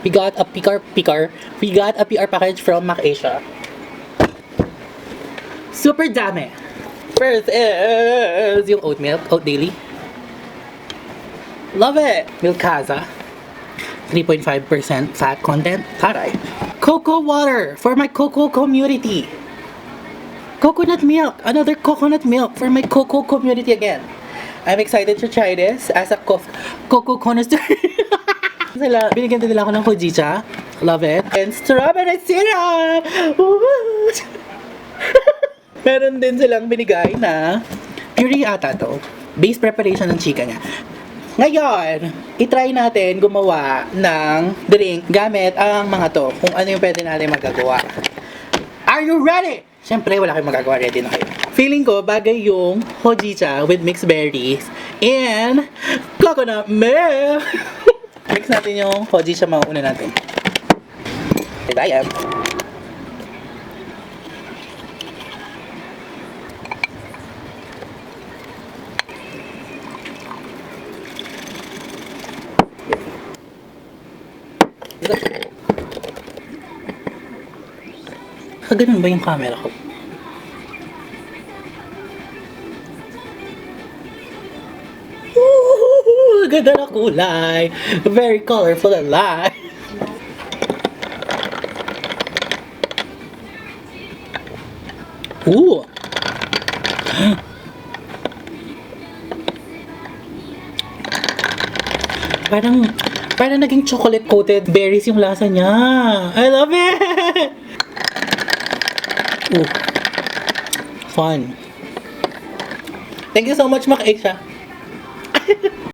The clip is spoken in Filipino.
We got a We got a PR package from MacAsia. Super dami. First is yung oat milk, Oat Daily. Love it. Milkaza. 3.5% fat content. Taray. Cocoa water for my cocoa community. Coconut milk. Another coconut milk for my cocoa community again. I'm excited to try this as a cocoa connoisseur. Binigyan din nila ako ng hojicha. Love it. And strawberry syrup! Meron din silang binigay na puree ata to. Base preparation ng chika niya. Ngayon, itry natin gumawa ng drink gamit ang mga to. Kung ano yung pwede natin magagawa. Are you ready? Siyempre, wala kayong magagawa. Ready na kayo. Feeling ko, bagay yung hojicha with mixed berries and coconut milk. Mix natin yung hojicha mauna natin. Bye, ganun ba yung camera ko? Ooh, ganda na kulay. Very colorful and light. Ooh. Parang naging chocolate coated berries yung lasa niya. I love it. Ooh. Fun. Thank you so much, MacAsia.